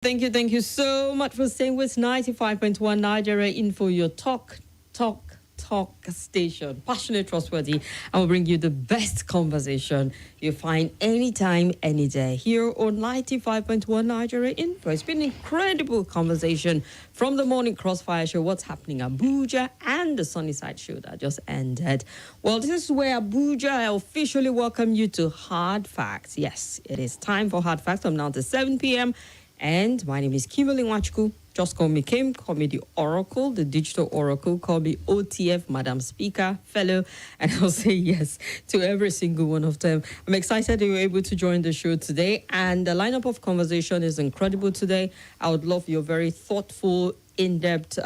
Thank you so much for staying with 95.1 Nigeria Info, your talk station. Passionate, trustworthy, and we'll bring you the best conversation you find anytime, any day here on 95.1 Nigeria Info. It's been an incredible conversation from the morning crossfire show, what's happening Abuja, and the Sunnyside show that just ended. Well, this is where Abuja, I officially welcome you to Hard Facts. Yes, it is time for Hard Facts from now to 7 p.m. And my name is Kimberly. Just call me Kim, call me the Oracle, the Digital Oracle, call me OTF, Madam Speaker, fellow, and I'll say yes to every single one of them. I'm excited that you were able to join the show today, and the lineup of conversation is incredible today. I would love your very thoughtful, in-depth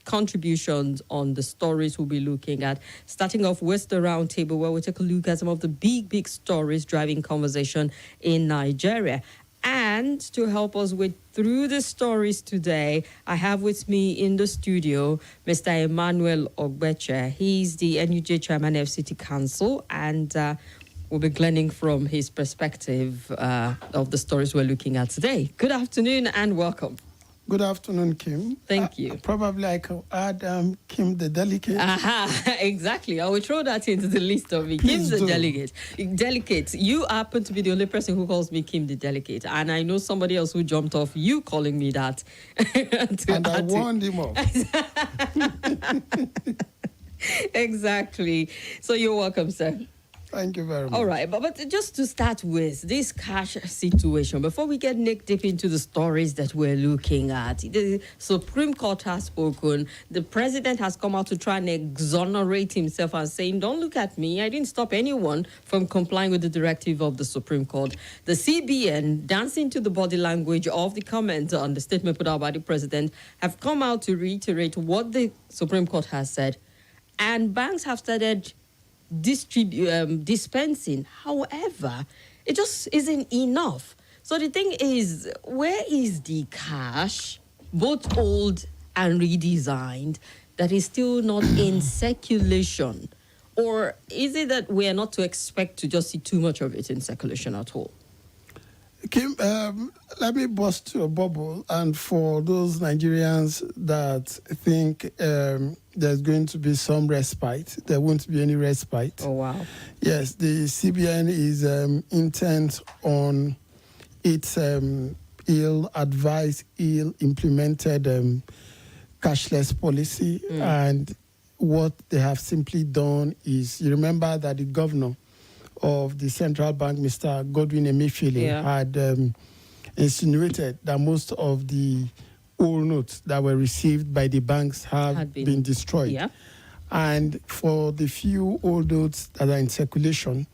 contributions on the stories we'll be looking at. Starting off with the Roundtable, where we take a look at some of the big stories driving conversation in Nigeria. And to help us through the stories today, I have with me in the studio Mr. Emmanuel Ogbeche. He's the NUJ Chairman of City Council, and we'll be gleaning from his perspective of the stories we're looking at today. Good afternoon and welcome. Good afternoon, Kim. Thank you. Probably I could add Kim the delegate. Aha, exactly. I will throw that into the list of me. Please Kim the do. delegate. Delegate, you happen to be the only person who calls me Kim the delegate. And I know somebody else who jumped off you calling me that. And I warned him off. Exactly. So you're welcome, sir. Thank you very much. All right, but just to start with this cash situation, before we get neck deep into the stories that we're looking at, the Supreme Court has spoken. The president has come out to try and exonerate himself and saying, don't look at me. I didn't stop anyone from complying with the directive of the Supreme Court. The CBN, dancing to the body language of the comment on the statement put out by the president, have come out to reiterate what the Supreme Court has said. And banks have started dispensing. However, it just isn't enough. So the thing is, where is the cash, both old and redesigned, that is still not in circulation? Or is it that we are not to expect to just see too much of it in circulation at all? Kim, let me bust your bubble. And for those Nigerians that think there's going to be some respite, there won't be any respite. Oh, wow. Yes, the CBN is intent on its ill-advised, ill-implemented cashless policy. And what they have simply done is, you remember that the governor of the central bank, Mr. Godwin Emefiele, had insinuated that most of the old notes that were received by the banks have been destroyed. Yeah. And for the few old notes that are in circulation,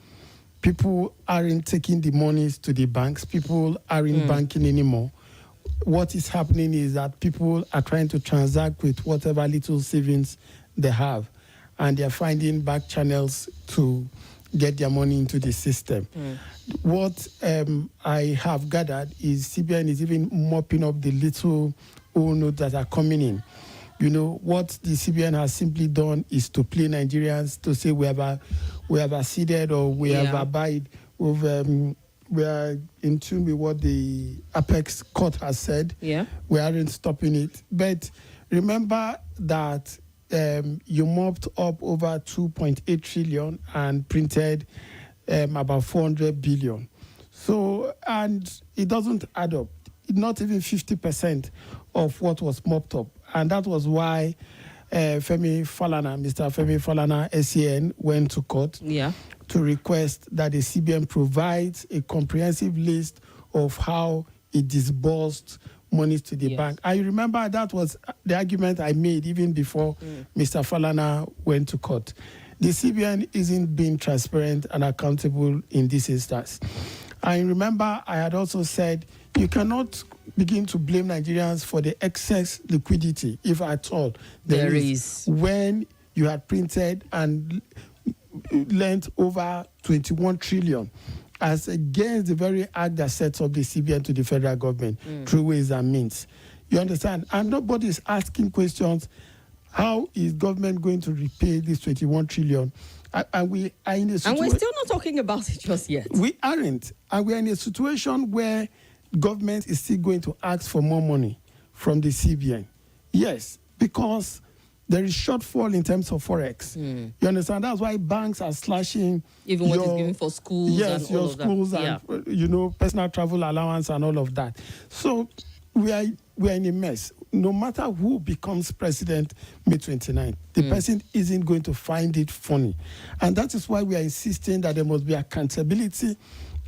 people aren't taking the monies to the banks. People aren't banking anymore. What is happening is that people are trying to transact with whatever little savings they have, and they're finding back channels to get their money into the system. What I have gathered is CBN is even mopping up the little old notes that are coming in. You know, what the CBN has simply done is to play Nigerians to say we have acceded or we have abide. We are in tune with what the Apex Court has said. Yeah. We aren't stopping it. But remember that you mopped up over 2.8 trillion and printed about 400 billion. So, and it doesn't add up. Not even 50% of what was mopped up. And that was why Mr. Femi Falana, SAN, went to court to request that the CBN provides a comprehensive list of how it disbursed monies to the bank. I remember that was the argument I made even before Mr. Falana went to court. The CBN isn't being transparent and accountable in this instance. I remember I had also said you cannot begin to blame Nigerians for the excess liquidity, if at all there is, when you had printed and lent over 21 trillion. As against the very act that sets up the CBN to the federal government through ways and means. You understand? And nobody is asking questions. How is government going to repay this 21 trillion? And we are in a situation... And we're still not talking about it just yet. We aren't. And we're in a situation where government is still going to ask for more money from the CBN. Yes, because there is shortfall in terms of forex. You understand? That's why banks are slashing even what is given for schools. Yes, and your all of schools that. and personal travel allowance and all of that. So we are in a mess. No matter who becomes president May 29th, the person isn't going to find it funny. And that is why we are insisting that there must be accountability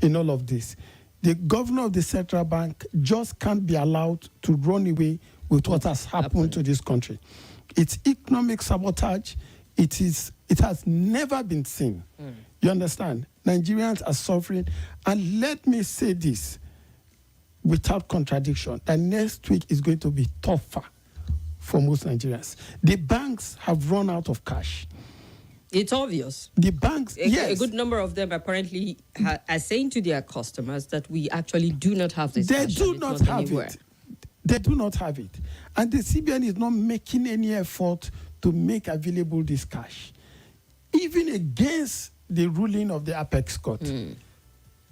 in all of this. The governor of the central bank just can't be allowed to run away with what has happened to this country. It's economic sabotage. It has never been seen. You understand? Nigerians are suffering. And let me say this without contradiction, that next week is going to be tougher for most Nigerians. The banks have run out of cash. It's obvious. The banks, yes. A good number of them apparently are saying to their customers that we actually do not have this They cash. do not have it. They do not have it. And the CBN is not making any effort to make available this cash, even against the ruling of the Apex Court.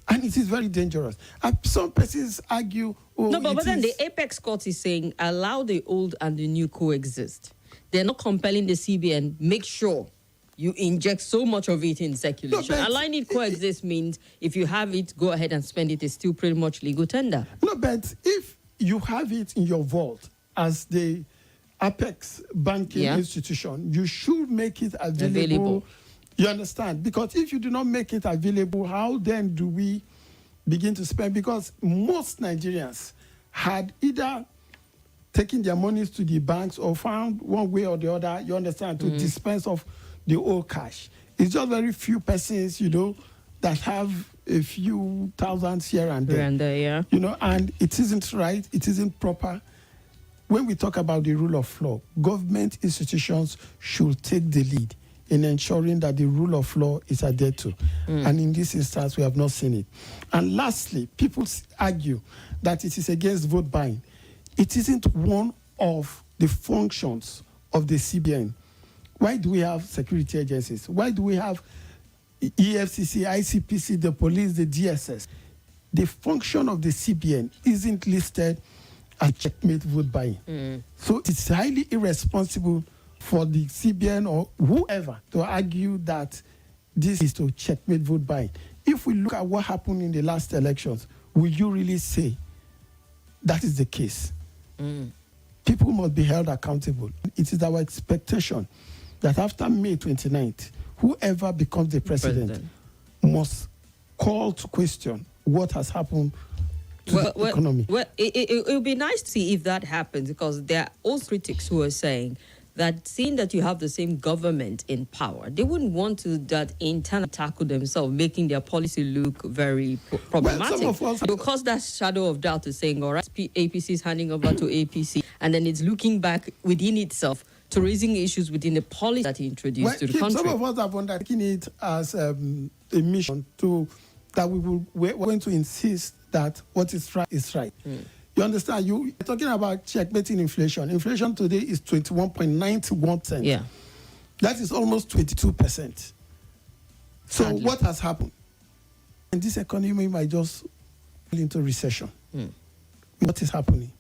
And it is very dangerous. And some persons argue, but then the Apex Court is saying allow the old and the new coexist. They're not compelling the CBN, make sure you inject so much of it in circulation. Allowing it coexist means if you have it, go ahead and spend it. It's still pretty much legal tender. No, but if you have it in your vault as the Apex banking institution, you should make it available. You understand? Because if you do not make it available, how then do we begin to spend? Because most Nigerians had either taken their monies to the banks or found one way or the other, you understand, to dispense of the old cash. It's just very few persons, that have a few thousands here and there. And it isn't right, it isn't proper. When we talk about the rule of law, government institutions should take the lead in ensuring that the rule of law is adhered to. And in this instance, we have not seen it. And lastly, people argue that it is against vote buying. It isn't one of the functions of the CBN. Why do we have security agencies? Why do we have EFCC, ICPC, the police, the DSS? The function of the CBN isn't listed as checkmate vote buying. So it's highly irresponsible for the CBN or whoever to argue that this is to checkmate vote buying. If we look at what happened in the last elections, will you really say that is the case? People must be held accountable. It is our expectation that after May 29th, whoever becomes the president must call to question what has happened to the economy. Well, it would be nice to see if that happens, because there are also critics who are saying that seeing that you have the same government in power, they wouldn't want to that internally tackle themselves, making their policy look very problematic. Because that shadow of doubt is saying, all right, APC is handing over to APC, and then it's looking back within itself to raising issues within the policy that he introduced to the country. Some of us have undertaken it as a mission that we're going to insist that what is right is right. You understand? You're talking about checkmating inflation. Inflation today is 21.91%. Yeah. That is almost 22%. So what has happened? And this economy might just fall into recession. What is happening?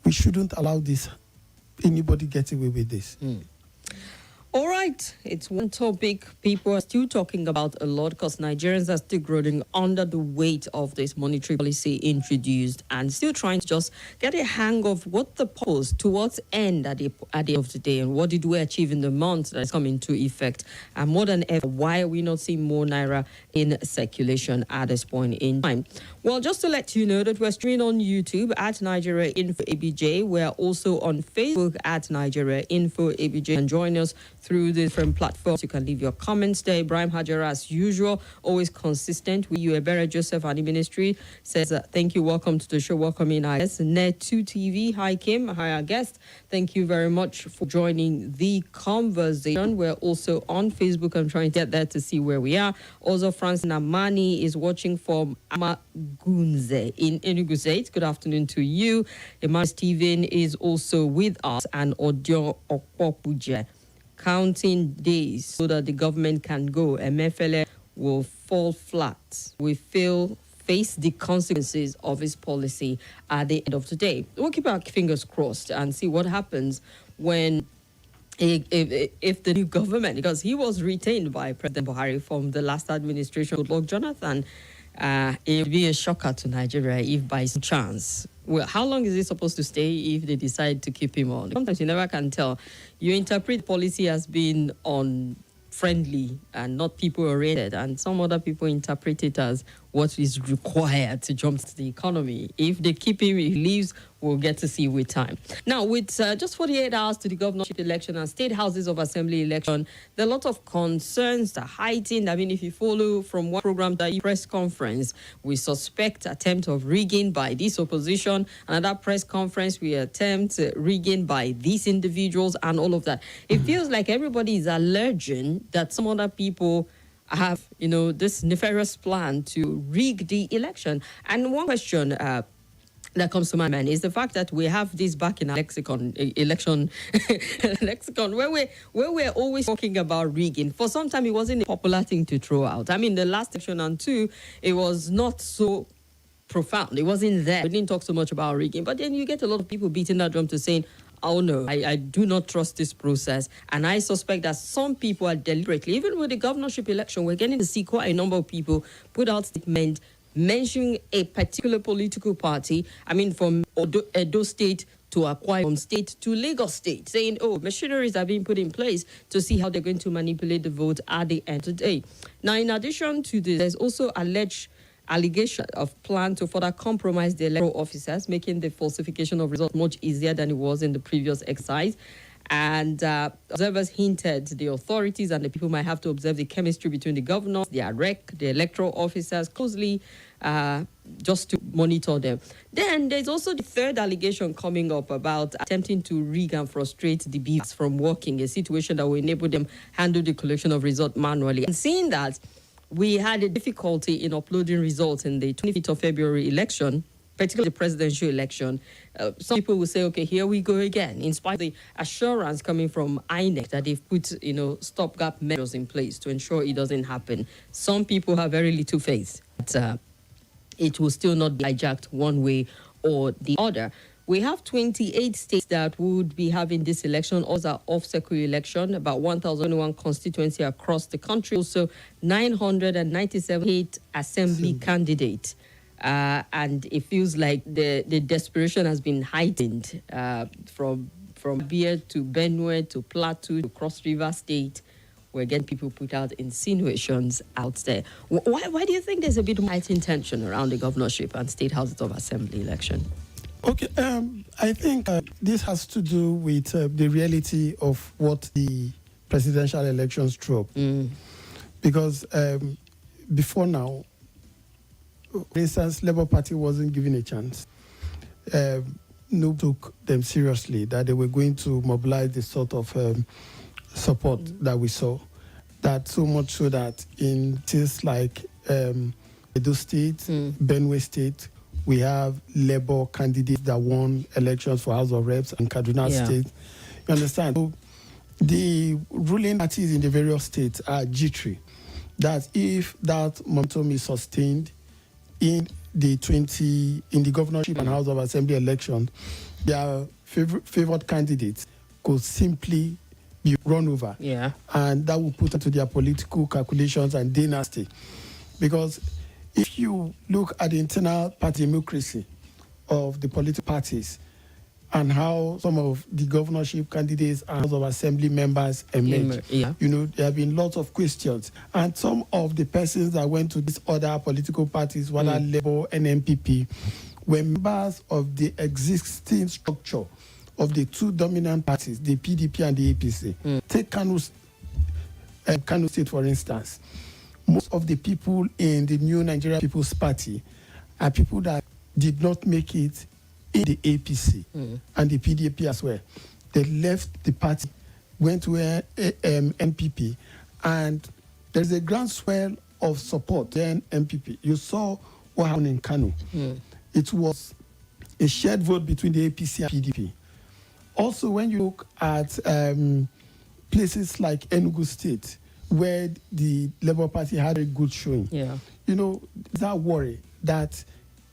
We shouldn't allow anybody get away with this. All right, it's one topic people are still talking about a lot, because Nigerians are still growing under the weight of this monetary policy introduced and still trying to just get a hang of what the purpose, towards end at the end of the day, and what did we achieve in the month that's come into effect. And more than ever, why are we not seeing more Naira in circulation at this point in time? Well, just to let you know that we're streaming on YouTube at Nigeria Info ABJ. We're also on Facebook at Nigeria Info ABJ. And join us through the different platforms. You can leave your comments there. Ibrahim Hajara, as usual, always consistent with you. Ebere Joseph and the ministry says, thank you, welcome to the show, welcome in, I guess. Net2 TV, hi Kim, hi our guest. Thank you very much for joining the conversation. We're also on Facebook. I'm trying to get there to see where we are. Also, Francis Namani is watching from Amagunze in Enugu State. Good afternoon to you. Emmanuel Stephen is also with us, and Odio Okpopuje. Counting days so that the government can go. MFLA will fall flat. We feel face the consequences of his policy at the end of the day. We'll keep our fingers crossed and see what happens when if the new government, because he was retained by President Buhari from the last administration, Goodluck Jonathan, it would be a shocker to Nigeria if by some chance. Well, how long is he supposed to stay if they decide to keep him on? Sometimes you never can tell. You interpret policy as being friendly and not people-oriented, and some other people interpret it as what is required to jumpstart the economy. If they keep him, he leaves, we'll get to see with time. Now, with just 48 hours to the governorship election and state houses of assembly election, there are a lot of concerns that are heightened. I mean, if you follow from one program, the press conference, we suspect attempt of rigging by this opposition. Another press conference, we attempt rigging by these individuals and all of that. It feels like everybody is alleging that some other people have, this nefarious plan to rig the election. And one question that comes to my mind is the fact that we have this back in our election lexicon, where we're always talking about rigging. For some time, it wasn't a popular thing to throw out. I mean, the last election and two, it was not so profound. It wasn't there. We didn't talk so much about rigging. But then you get a lot of people beating that drum to saying, oh no, I do not trust this process. And I suspect that some people are deliberately, even with the governorship election, we're getting to see quite a number of people put out statements mentioning a particular political party. I mean, from Edo State to Akwa Ibom State to Lagos State, saying, machineries are being put in place to see how they're going to manipulate the vote at the end of the day. Now, in addition to this, there's also allegation of plan to further compromise the electoral officers, making the falsification of results much easier than it was in the previous exercise. And observers hinted the authorities and the people might have to observe the chemistry between the governors, the REC, the electoral officers closely just to monitor them. Then there's also the third allegation coming up about attempting to rig and frustrate the BVAS from working, a situation that will enable them handle the collection of results manually. And seeing that, we had a difficulty in uploading results in the 25th of February election, particularly the presidential election. Some people will say, okay, here we go again, in spite of the assurance coming from INEC that they've put, stopgap measures in place to ensure it doesn't happen. Some people have very little faith that it will still not be hijacked one way or the other. We have 28 states that would be having this election. Others are off-cycle election, about 1,001 constituency across the country. Also, 997 assembly candidates. And it feels like the desperation has been heightened from Abia to Benue to Plateau to Cross River State. We're getting people put out insinuations out there. Why do you think there's a bit of heightened tension around the governorship and state houses of assembly election? Okay, I think this has to do with the reality of what the presidential elections threw up. Because before now, for instance, Labour Party wasn't given a chance. No took them seriously, that they were going to mobilize the sort of support that we saw. That so much so that in things like Edo State, Benue State, we have Labour candidates that won elections for House of Reps in Kaduna State. You understand? So the ruling parties in the various states are jittery. That if that momentum is sustained in the governorship and House of Assembly election, their favored candidates could simply be run over. Yeah. And that will put into their political calculations and dynasty. Because if you look at the internal party democracy of the political parties and how some of the governorship candidates and House of Assembly members emerge, there have been lots of questions. And some of the persons that went to these other political parties, whether Labour and NPP, were members of the existing structure of the two dominant parties, the PDP and the APC. Take Kano State, for instance. Most of the people in the New Nigeria People's Party are people that did not make it in the APC and the PDP as well. They left the party, went to NPP, and there's a groundswell of support then NPP. You saw what happened in Kano. It was a shared vote between the APC and PDP. Also, when you look at places like Enugu State, where the Labour Party had a good showing, that worry that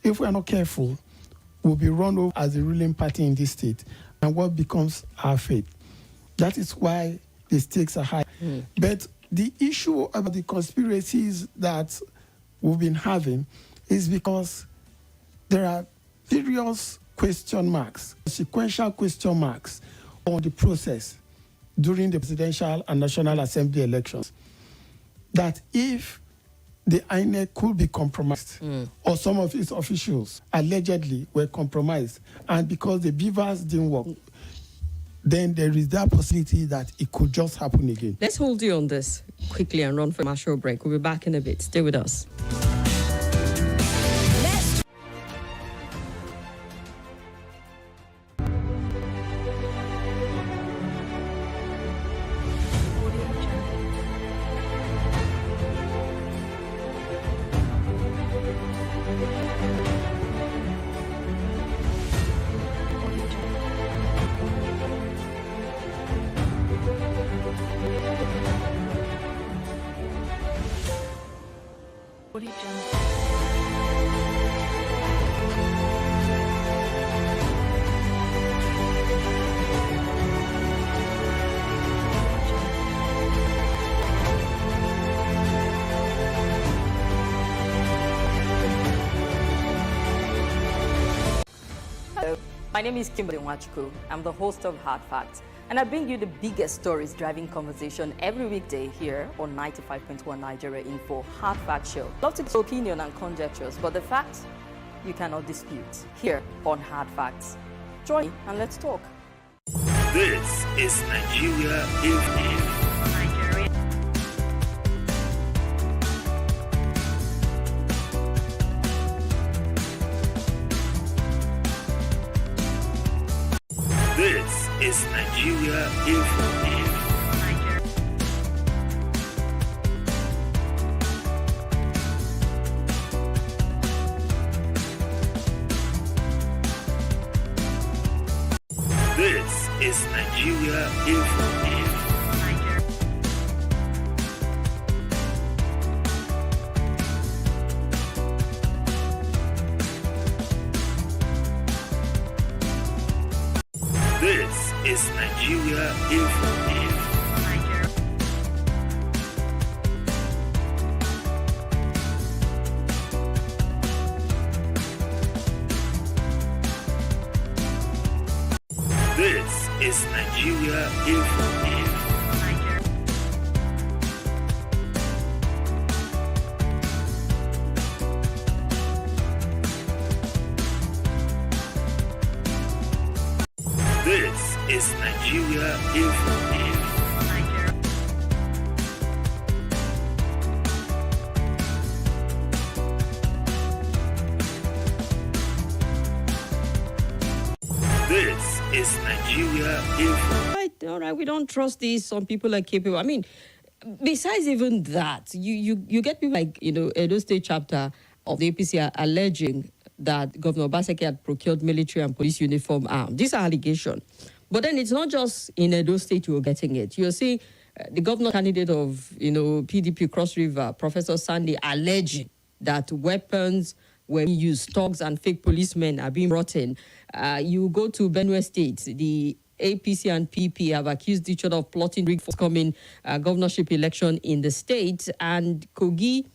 if we are not careful, we'll be run over as the ruling party in this state, and what becomes our fate. That is why the stakes are high. But the issue about the conspiracies that we've been having is because there are serious question marks, sequential question marks on the process during the presidential and National Assembly elections. That if the INEC could be compromised, or some of its officials allegedly were compromised, and because the beavers didn't work, then there is that possibility that it could just happen again. Let's hold you on this quickly and run for a commercial break. We'll be back in a bit. Stay with us. My name is Kimberly. I'm the host of Hard Facts, and I bring you the biggest stories driving conversation every weekday here on 95.1 Nigeria Info Hard Fact Show. Love to talk opinion and conjectures, but the facts you cannot dispute here on Hard Facts. Join me and let's talk. This is Nigeria Info. This is Nigeria Info. This is Nigeria Info. This is Nigeria Info. This is Nigeria Info. This is Nigeria Info. This is Nigeria Info. All right, we don't trust these. Some people are capable. I mean, besides even that, you get people like, Edo State chapter of the APC are alleging that Governor Obaseki had procured military and police uniform arms. These are allegations. But then it's not just in Edo State you're getting it. You're seeing the governor candidate of, PDP Cross River, Professor Sandy, alleging that weapons were used, thugs and fake policemen are being brought in. You go to Benue State, the APC and PP have accused each other of plotting rig for coming governorship election in the state. And Kogi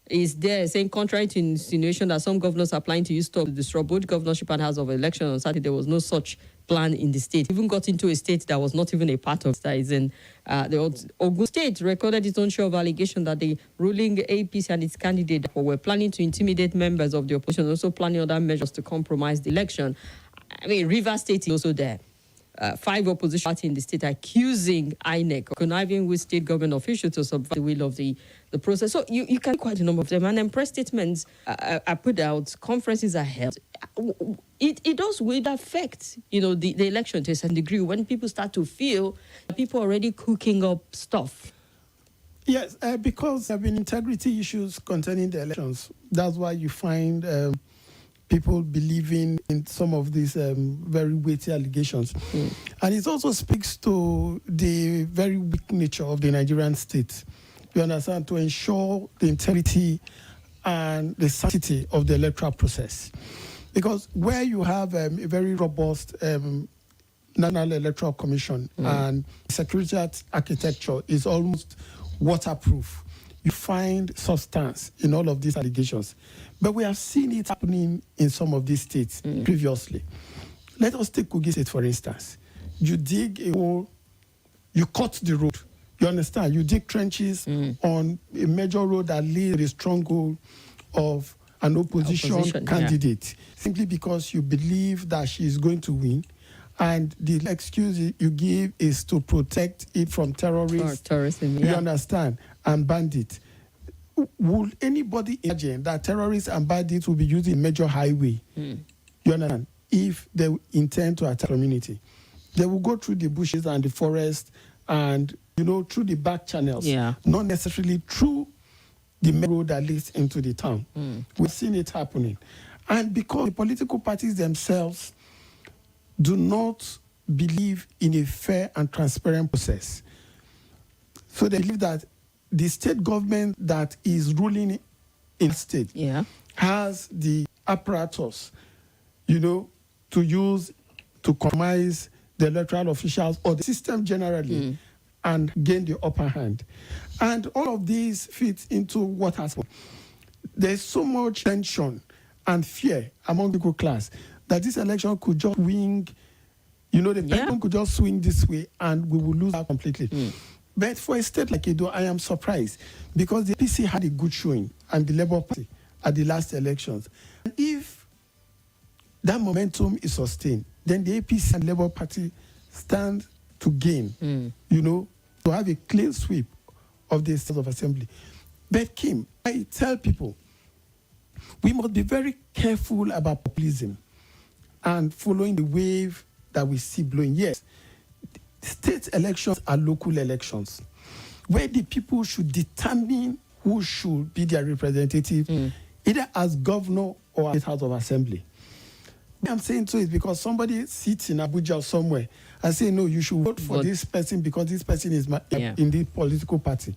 is there saying, contrary to insinuation that some governors are planning to use stuff to disrupt both governorship and house of election on Saturday, there was no such plan in the state. Even got into a state that was not even a part of that. Is in the Ogun State recorded its own share of allegation that the ruling APC and its candidate were planning to intimidate members of the opposition, also planning other measures to compromise the election. I mean, Rivers State is also there. 5 opposition parties in the state accusing INEC of conniving with state government officials to subvert the will of the process. So you can quite a number of them. And then press statements are put out, conferences are held. It does will affect, the election to a certain degree when people start to feel people are already cooking up stuff. Yes, because there have been integrity issues concerning the elections. That's why you find people believing in some of these very weighty allegations. And it also speaks to the very weak nature of the Nigerian state. You understand, to ensure the integrity and the sanctity of the electoral process. Because where you have a very robust National Electoral Commission and secretariat architecture is almost waterproof, you find substance in all of these allegations. But we have seen it happening in some of these states previously. Let us take Kogi State, for instance. You dig a hole, you cut the road. You understand? You dig trenches on a major road that leads to the stronghold of an opposition candidate, simply because you believe that she is going to win. And the excuse you give is to protect it from terrorists. Terrorism, You understand? And bandits. Would anybody imagine that terrorists and bandits will be using a major highway? You understand? If they intend to attack community, they will go through the bushes and the forest and, through the back channels, not necessarily through the main road that leads into the town. We've seen it happening. And because the political parties themselves do not believe in a fair and transparent process, so they believe that the state government that is ruling in the state has the apparatus, to use to compromise the electoral officials or the system generally and gain the upper hand. And all of these fits into what has happened. There's so much tension and fear among the class that this election could just swing, the pendulum could just swing this way and we will lose out completely. But for a state like Edo, I am surprised because the APC had a good showing and the Labour Party at the last elections. And if that momentum is sustained, then the APC and Labour Party stand to gain, to have a clean sweep of the State of Assembly. But Kim, I tell people, we must be very careful about populism and following the wave that we see blowing. Yes, state elections are local elections where the people should determine who should be their representative, either as governor or as House of Assembly. What I'm saying so is because somebody sits in Abuja or somewhere and say, no, you should vote for this person because this person is in the political party.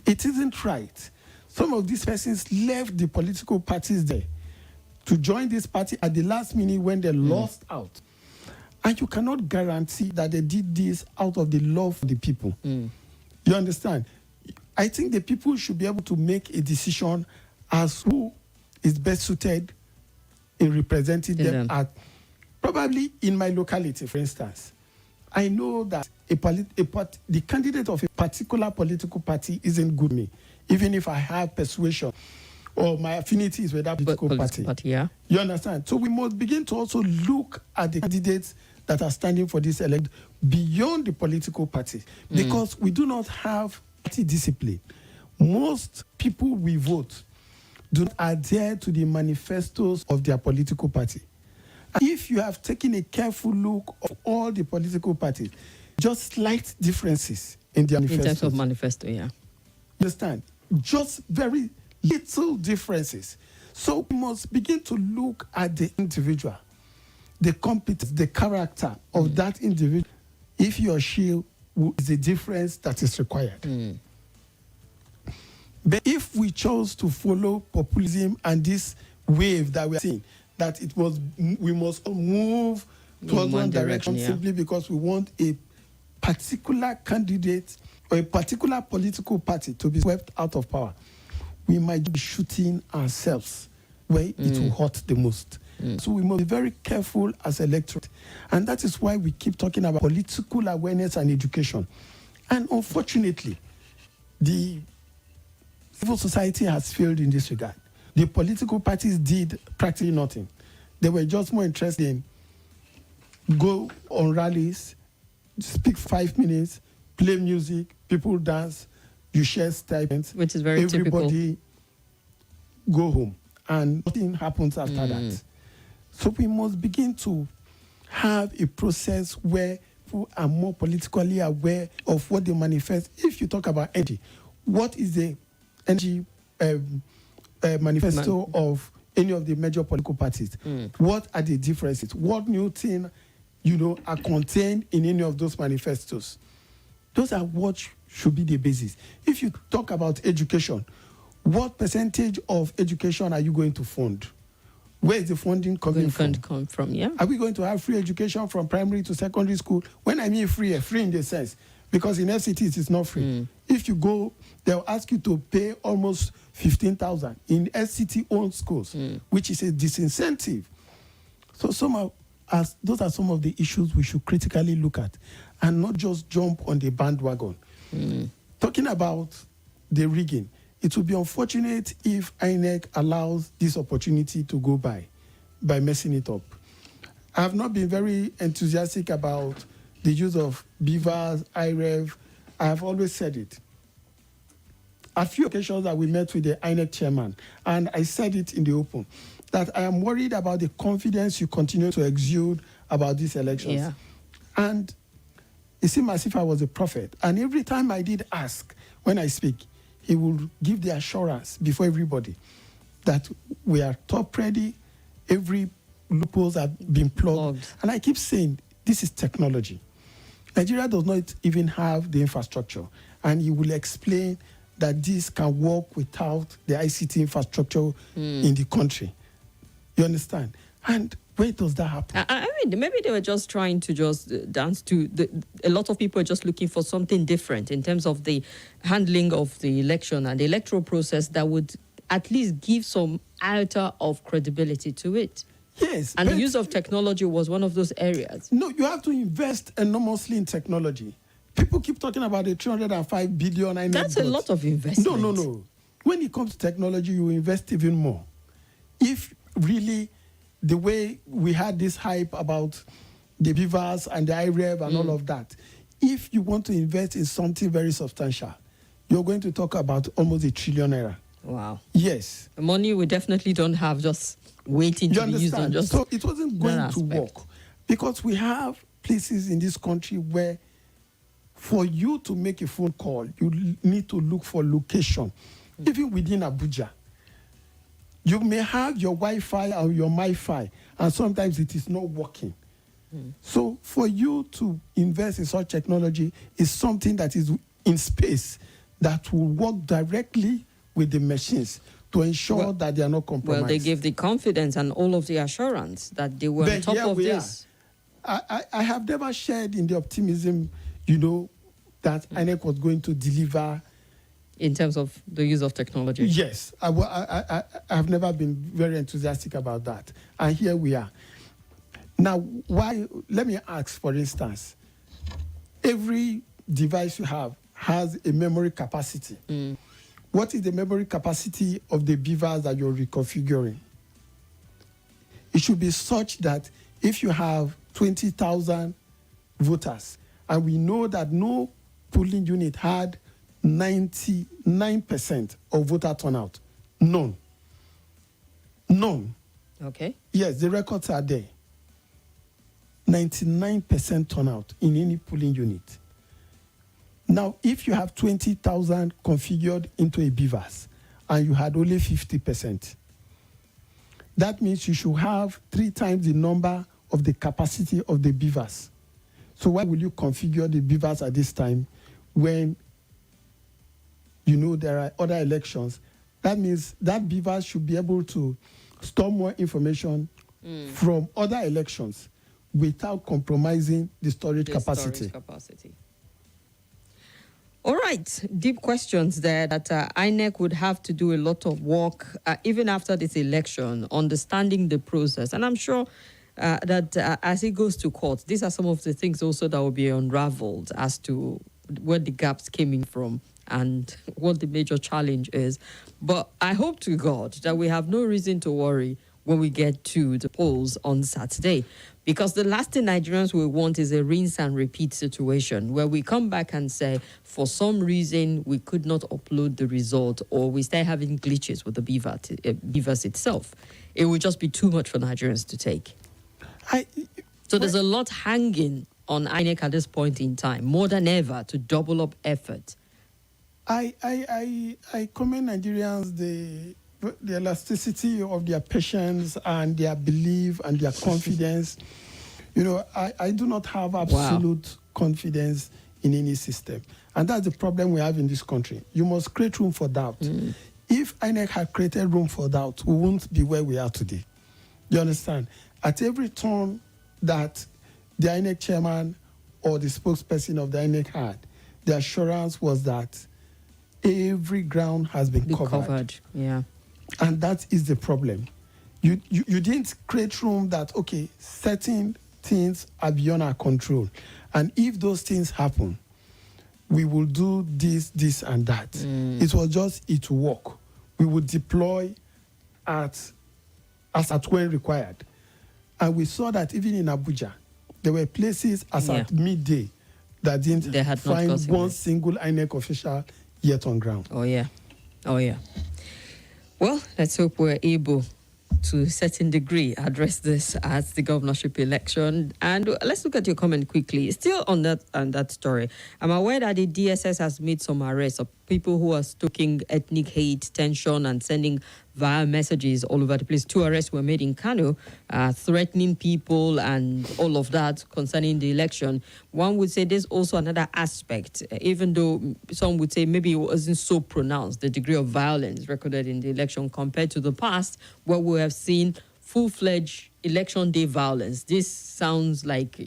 It isn't right. Some of these persons left the political parties there to join this party at the last minute when they lost out. And you cannot guarantee that they did this out of the love for the people. You understand? I think the people should be able to make a decision as who is best suited in representing them at, probably in my locality, for instance. I know that the candidate of a particular political party isn't good to me, even if I have persuasion or my affinities with that political party. You understand? So we must begin to also look at the candidates that are standing for this election beyond the political party, because we do not have party discipline. Most people we vote do not adhere to the manifestos of their political party. And if you have taken a careful look of all the political parties, just slight differences in their manifestos. In terms of manifesto, Understand? Just very little differences. So we must begin to look at the individual, the competence, the character of that individual, if he or she is the difference that is required. But if we chose to follow populism and this wave that we are seeing, that we must move towards one direction simply because we want a particular candidate or a particular political party to be swept out of power, we might be shooting ourselves where it will hurt the most. So we must be very careful as electorate. And that is why we keep talking about political awareness and education. And unfortunately, the civil society has failed in this regard. The political parties did practically nothing. They were just more interested in go on rallies, speak 5 minutes, play music, people dance, you share stipends. Which is very Everybody go home. And nothing happens after that. So we must begin to have a process where people are more politically aware of what they manifest. If you talk about energy, what is the energy manifesto of any of the major political parties? What are the differences? What new thing, are contained in any of those manifestos? Those are what should be the basis. If you talk about education, What percentage of education are you going to fund? Where is the funding coming from? Yeah. Are we going to have free education from primary to secondary school? When I mean free in the sense, because in FCTs it's not free. If you go, they'll ask you to pay almost 15,000 in FCT-owned schools, which is a disincentive. So those are some of the issues we should critically look at and not just jump on the bandwagon. Talking about the rigging, it would be unfortunate if INEC allows this opportunity to go by messing it up. I have not been very enthusiastic about the use of beavers, IREV. I have always said it. A few occasions that we met with the INEC chairman, and I said it in the open, that I am worried about the confidence you continue to exude about these elections. Yeah. And it seemed as if I was a prophet. And every time I did ask, when I speak, he will give the assurance before everybody that we are top ready, every loopholes have been plugged. And I keep saying, this is technology. Nigeria does not even have the infrastructure. And he will explain that this can work without the ICT infrastructure in the country. You understand? And where does that happen? I mean, maybe they were just trying to dance to a lot of people are just looking for something different in terms of the handling of the election and the electoral process that would at least give some iota of credibility to it. Yes. And the use of technology was one of those areas. No, you have to invest enormously in technology. People keep talking about the 305 billion. That's a lot of investment. No. When it comes to technology, you invest even more. If really the way we had this hype about the beavers and the IREV and all of that, if you want to invest in something very substantial, you're going to talk about almost ₦1 trillion. Wow. Yes. The money we definitely don't have just waiting to be used on just so it wasn't going to work because we have places in this country where for you to make a phone call, you need to look for location, even within Abuja. You may have your Wi-Fi or your MiFi, and sometimes it is not working. So for you to invest in such technology is something that is in space that will work directly with the machines to ensure that they are not compromised. Well, they gave the confidence and all of the assurance that they were on top of this. I have never shared in the optimism, that INEC was going to deliver. In terms of the use of technology? Yes. I have never been very enthusiastic about that. And here we are. Now, why? Let me ask, for instance, every device you have has a memory capacity. What is the memory capacity of the beavers that you're reconfiguring? It should be such that if you have 20,000 voters, and we know that no polling unit had 99% of voter turnout. None. Okay. Yes, the records are there. 99% turnout in any polling unit. Now, if you have 20,000 configured into a beavers and you had only 50%, that means you should have 3 times the number of the capacity of the beavers. So why will you configure the beavers at this time when there are other elections? That means that beavers should be able to store more information from other elections without compromising the storage capacity. All right, deep questions there that INEC would have to do a lot of work, even after this election, understanding the process. And I'm sure that as it goes to court, these are some of the things also that will be unraveled as to where the gaps came in from and what the major challenge is. But I hope to God that we have no reason to worry when we get to the polls on Saturday. Because the last thing Nigerians will want is a rinse and repeat situation where we come back and say, for some reason, we could not upload the result or we start having glitches with the beavers itself. It would just be too much for Nigerians to take. So there's a lot hanging on INEC at this point in time, more than ever, to double up effort. I commend Nigerians the elasticity of their patience and their belief and their confidence. I do not have absolute confidence in any system. And that's the problem we have in this country. You must create room for doubt. If INEC had created room for doubt, we wouldn't be where we are today. You understand? At every turn that the INEC chairman or the spokesperson of the INEC had, the assurance was that every ground has been covered. Yeah. And that is the problem. You didn't create room that, okay, certain things are beyond our control. And if those things happen, we will do this, and that. It was just, it will work. We would deploy as at when required. And we saw that even in Abuja, there were places as at midday that didn't find one single INEC official yet on ground. Oh, yeah. Well, let's hope we're able to a certain degree address this at the governorship election. And let's look at your comment quickly. Still on that story, I'm aware that the DSS has made some arrests of people who are stoking ethnic hate, tension, and sending via messages all over the place. 2 arrests were made in Kano, threatening people and all of that concerning the election. One would say there's also another aspect, even though some would say maybe it wasn't so pronounced, the degree of violence recorded in the election compared to the past, where we have seen full-fledged election day violence. This sounds like,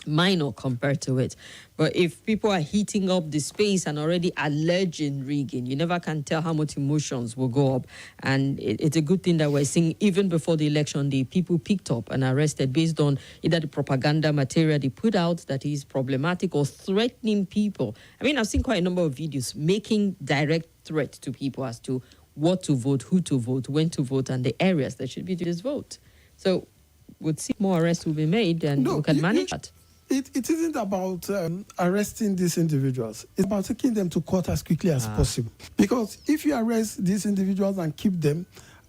minor compared to it. But if people are heating up the space and already alleging rigging, you never can tell how much emotions will go up. And it's a good thing that we're seeing even before the election day, people picked up and arrested based on either the propaganda material they put out that is problematic or threatening people. I mean, I've seen quite a number of videos making direct threat to people as to what to vote, who to vote, when to vote, and the areas that should be to this vote. So we'll see more arrests will be made and we can manage that. It isn't about arresting these individuals. It's about taking them to court as quickly as possible. Because if you arrest these individuals and keep them,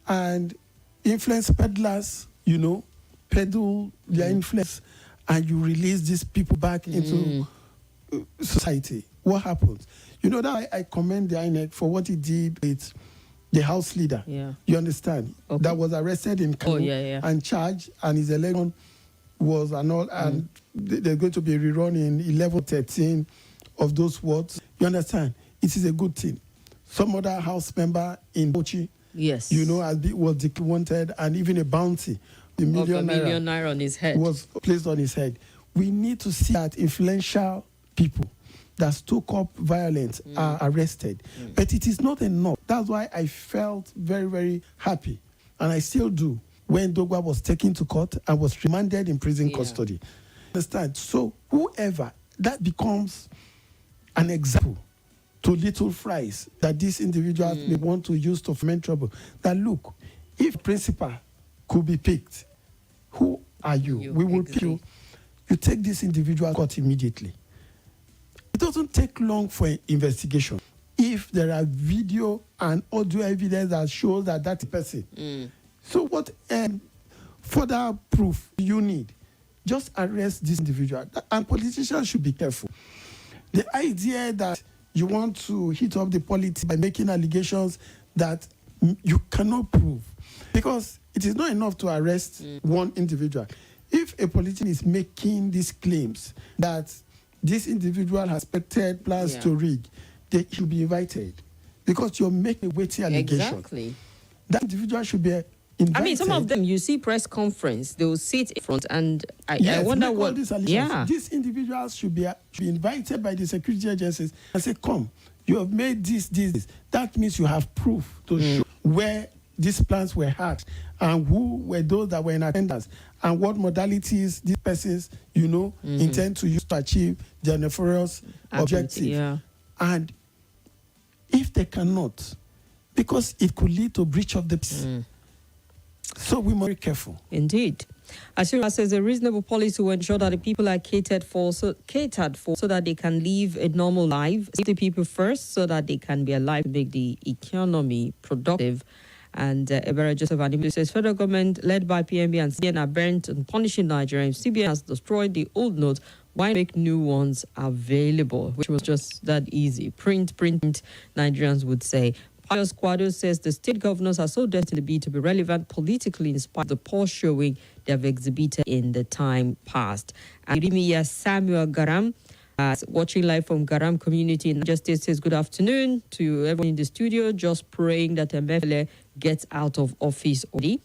and influence peddlers, peddle their influence, and you release these people back into society, what happens? That I commend the INEC for what he did with the House leader. Yeah. You understand? Okay. That was arrested in Kano and charged, and his election was annulled, and they're going to be rerun in 11, 13 of those wards. You understand? It is a good thing. Some other House member in Bochi, was wanted, and even a bounty, the million naira on his head, was placed on his head. We need to see that influential people that stoke up violence are arrested. But it is not enough. That's why I felt very, very happy, and I still do, when Dogwa was taken to court and was remanded in prison custody. Understand? So whoever, that becomes an example to little fries that these individuals may want to use to foment trouble. That look, if principal could be picked, who are you? We will pick you. You take this individual to court immediately. It doesn't take long for an investigation. If there are video and audio evidence that shows that person. So what further proof you need? Just arrest this individual. And politicians should be careful. The idea that you want to heat up the politics by making allegations that you cannot prove. Because it is not enough to arrest one individual. If a politician is making these claims that this individual has expected plans to rig, they should be invited. Because you're making a weighty allegation. Exactly. That individual should be invited. I mean, some of them, you see press conference, they will sit in front, and I wonder what... These individuals should be invited by the security agencies and say, come, you have made this. That means you have proof to show where these plans were hatched and who were those that were in attendance and what modalities these persons, intend to use to achieve their nefarious objective. Yeah. And if they cannot, because it could lead to breach of the peace. So we must be careful. Indeed. Ashira says a reasonable policy to ensure that the people are catered for so that they can live a normal life. Save the people first so that they can be alive to make the economy productive. And Ebera Joseph Anibulu says federal government led by PNB and CBN are bent on punishing Nigerians. CBN has destroyed the old notes. Why make new ones available? Which was just that easy. Print, Nigerians would say. Pius Quado says the state governors are so destined to be relevant politically in spite of the poor showing they have exhibited in the time past. And Samuel Garam Watching live from Garam community in Niger State says good afternoon to everyone in the studio. Just praying that Emmanuel gets out of office already.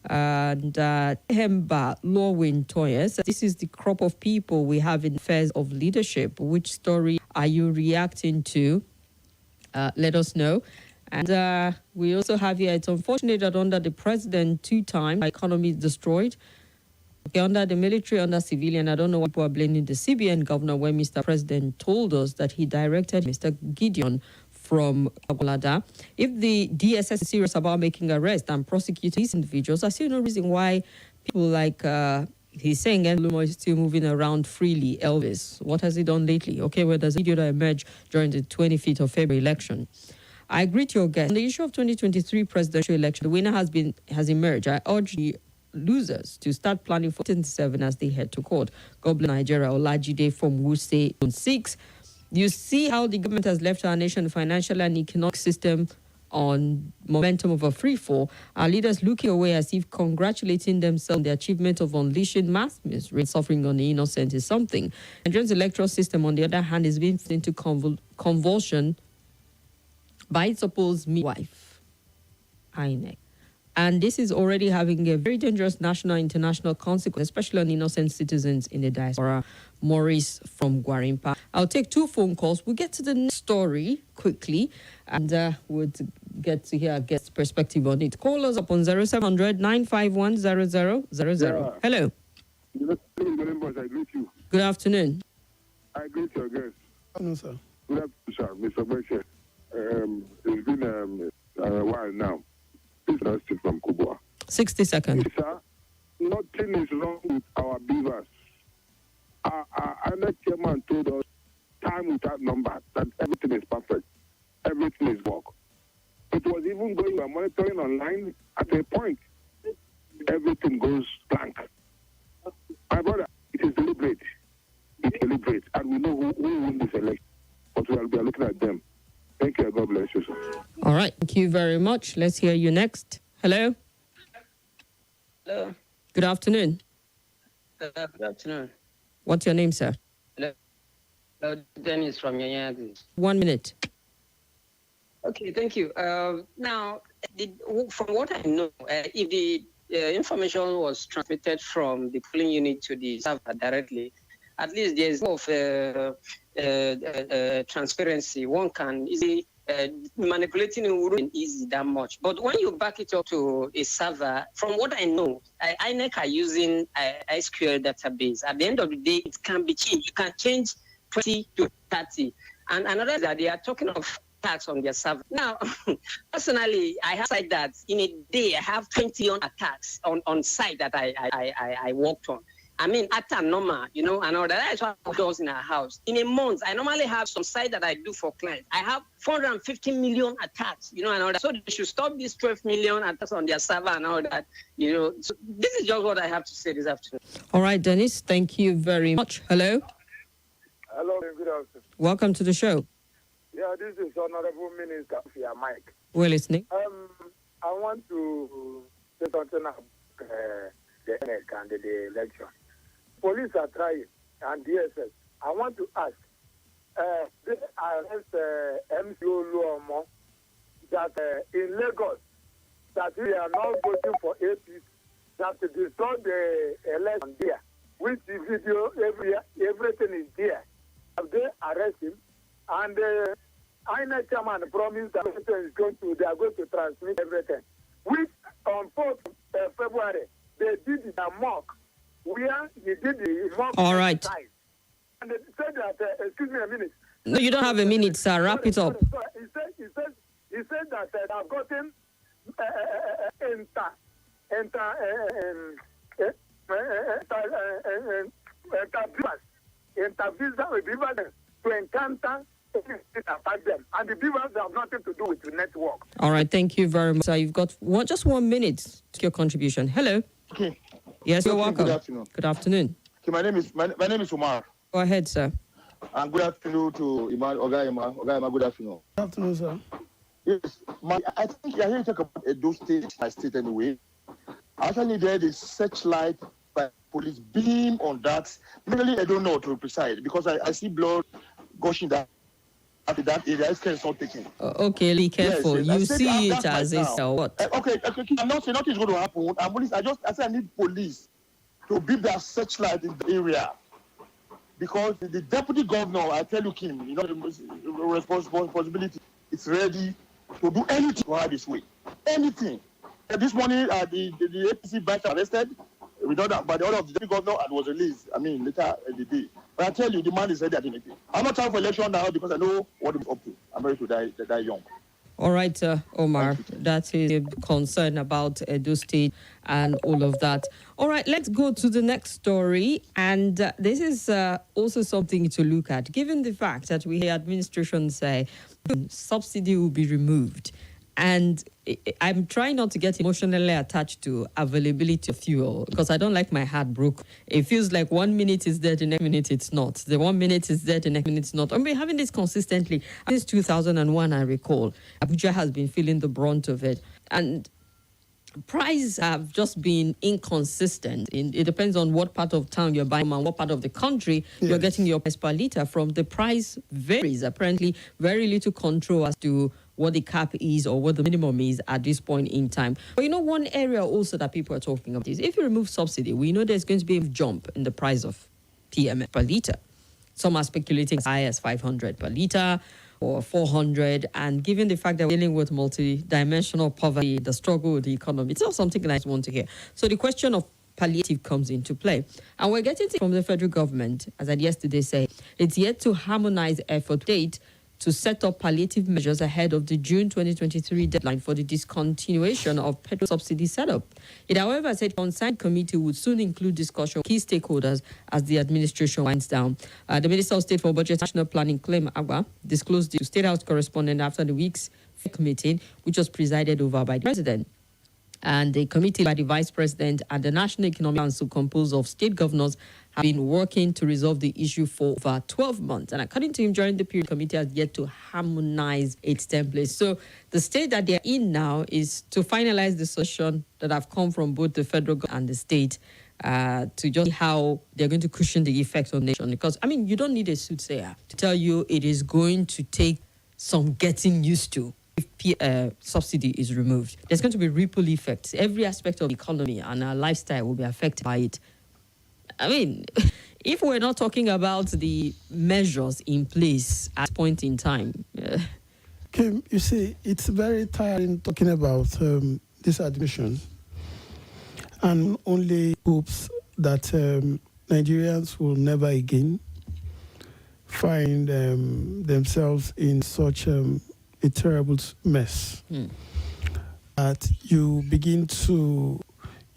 And Hemba Lorwin Toyes, this is the crop of people we have in affairs of leadership. Which story are you reacting to? Let us know. And we also have here, it's unfortunate that under the president, 2 times, the economy is destroyed. Okay, under the military, under civilian, I don't know why people are blaming the CBN governor when Mr. President told us that he directed Mr. Gideon from Abuja. If the DSS is serious about making arrests and prosecuting these individuals, I see no reason why people like, he's saying Lumo is still moving around freely. Elvis, what has he done lately? Okay, well, there's a video that emerged during the 25th of February election. I agree to your guest. On the issue of 2023 presidential election, the winner has emerged. I urge the losers to start planning for 2027 as they head to court. God bless Nigeria. Olajide from Wuse on 6. You see how the government has left our nation financial and economic system on momentum of a free fall. Our leaders looking away as if congratulating themselves on the achievement of unleashing mass misery, suffering on the innocent is something. Nigeria's electoral system, on the other hand, is being put into convulsion by its opposed midwife, INEC. And this is already having a very dangerous national and international consequence, especially on innocent citizens in the diaspora. Maurice from Gwarimpa. I'll take 2 phone calls. We'll get to the next story quickly, and we'll get to hear our guest's perspective on it. Call us up on 0700 951 0000. Yeah. Hello. Good afternoon, boss. I greet you. Good afternoon. I greet your guest. No, sir. Good afternoon, sir. Mr. Ogbeche. It's been a while now. This is Rusty from Kubwa. 60 seconds. Sir, nothing is wrong with our beavers. Our chairman told us time without number that everything is perfect. Everything is work. It was even going by monitoring online at a point. Everything goes blank. My brother, it is deliberate. It's deliberate. And we know who will win this election. But we are looking at them. Thank you. God bless you, sir. All right. Thank you very much. Let's hear you next. Hello. Hello. Good afternoon. Good afternoon. What's your name, sir? Hello. Dennis from Yanyagi. 1 minute. Okay, thank you. Now, from what I know, if the information was transmitted from the polling unit to the server directly, at least there's more of transparency. One can easily manipulating it wouldn't easy that much. But when you back it up to a server, from what I know, INEC are using SQL database. At the end of the day, it can be changed. You can change 20 to 30. And another is that they are talking of attacks on their server. Now, personally, I have said that in a day, I have 20 attacks on site that I worked on. I mean, at a normal, and all that. That's what does in our house. In a month, I normally have some site that I do for clients. I have 450 million attacks, and all that. So they should stop these 12 million attacks on their server and all that, So this is just what I have to say this afternoon. All right, Dennis, thank you very much. Hello. Hello, good afternoon. Welcome to the show. Yeah, this is Honorable Minister via Mike. We're listening. I want to say something about the NEC and the election. Police are trying, and DSS. I want to ask, they arrest MCO Luomo that in Lagos, that we are not voting for APC, that to destroy the election there, with the video, everything is there. Have they arrest him? And INEC chairman promised that they are going to transmit everything. Which on 4th February, they did the mock, where he did the mock. All right. Exercise. And they said that, excuse me a minute. No, you don't have a minute, sir. Wrap it up. He said that they have gotten to encounter attack them, and the beavers have nothing to do with the network. All right, thank you very much, sir. You've got just 1 minute to your contribution. Hello. Okay. Yes, you're welcome. Good afternoon. Good afternoon. Okay, my name is Umar. Go ahead, sir. And good afternoon to Emmanuel. Ogbeche, good afternoon. Good afternoon, sir. Yes, I think you're here to talk about Edo State, my state anyway. Actually, there is searchlight by police beam on that. Really, I don't know to be precise because I see blood gushing that after that area. It's not taking. Okay, be careful. Yes. You see it as right is or what? Okay. I'm not saying nothing's going to happen. I said I need police to beam their searchlight in the area. Because the deputy governor, I tell you, Kim, the responsibility is ready to do anything to have his way. Anything. This morning, the APC branch arrested, we know that by the order of the deputy governor, and was released, later in the day. But I tell you, the man is ready at anything. I'm not trying for election now because I know what he's up to. I'm ready to die young. All right, Omar, that is a concern about Edo State and all of that. All right, let's go to the next story. And this is also something to look at, given the fact that we hear administration say subsidy will be removed. And I'm trying not to get emotionally attached to availability of fuel because I don't like my heart broke. It feels like 1 minute is there, the next minute it's not. The 1 minute is there, the next minute it's not. And we're having this consistently. Since 2001, I recall, Abuja has been feeling the brunt of it. And prices have just been inconsistent. It depends on what part of town you're buying and what part of the country you're getting your price per litre from. The price varies. Apparently, very little control as to what the cap is or what the minimum is at this point in time. But one area also that people are talking about is if you remove subsidy, we know there's going to be a jump in the price of PM per litre. Some are speculating as high as 500 per litre or 400. And given the fact that we're dealing with multi-dimensional poverty, the struggle with the economy, it's not something that I want to hear. So the question of palliative comes into play. And we're getting it from the federal government, as I yesterday said, it's yet to harmonize effort date to set up palliative measures ahead of the June 2023 deadline for the discontinuation of petrol subsidy setup. It, however, said the concerned committee would soon include discussion with key stakeholders as the administration winds down. The Minister of State for Budget and National Planning, Clem Agba, disclosed to State House correspondent after the week's meeting, which was presided over by the President. And the committee by the Vice President and the National Economic Council, composed of state governors, have been working to resolve the issue for over 12 months. And according to him, during the period, the committee has yet to harmonize its template. So the state that they're in now is to finalize the solution that have come from both the federal government and the state to just see how they're going to cushion the effects on the nation. Because, you don't need a soothsayer to tell you it is going to take some getting used to. If subsidy is removed, there's going to be ripple effects. Every aspect of the economy and our lifestyle will be affected by it. If we're not talking about the measures in place at this point in time. Kim, you see, it's very tiring talking about this admission and only hopes that Nigerians will never again find themselves in such a terrible mess. That you begin to,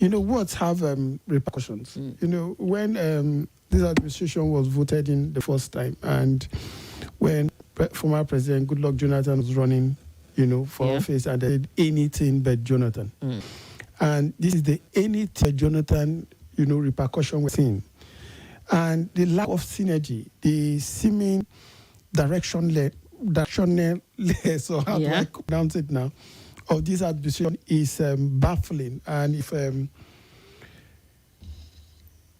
words have repercussions. When this administration was voted in the first time, and when former President Goodluck Jonathan was running, for office, and they did anything but Jonathan. And this is the anything but Jonathan, repercussion we're seeing. And the lack of synergy, the seeming directionless, or how do I pronounce it now, of this administration is baffling. And if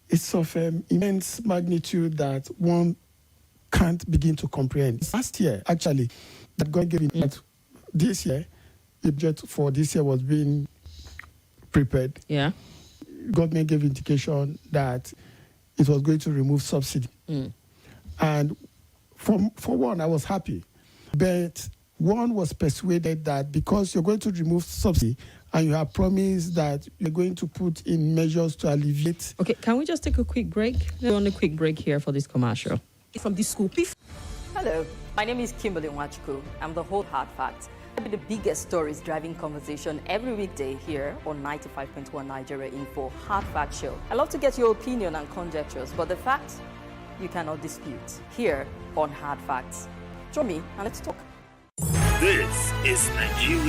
it's of immense magnitude that one can't begin to comprehend. Last year, actually, that God gave that this year, the budget for this year was being prepared. Yeah. Government gave indication that it was going to remove subsidy. And for one, I was happy. But one was persuaded that because you're going to remove subsidy and you have promised that you're going to put in measures to alleviate. Okay, can we just take a quick break? We're on a quick break here for this commercial. From this school. Hello, my name is Kimberly. I'm the whole Hard Facts. The biggest stories driving conversation every weekday here on 95.1 Nigeria Info Hard Fact Show. I love to get your opinion and conjectures, but the facts you cannot dispute here on Hard Facts. Join me and let's talk. This is Nigeria.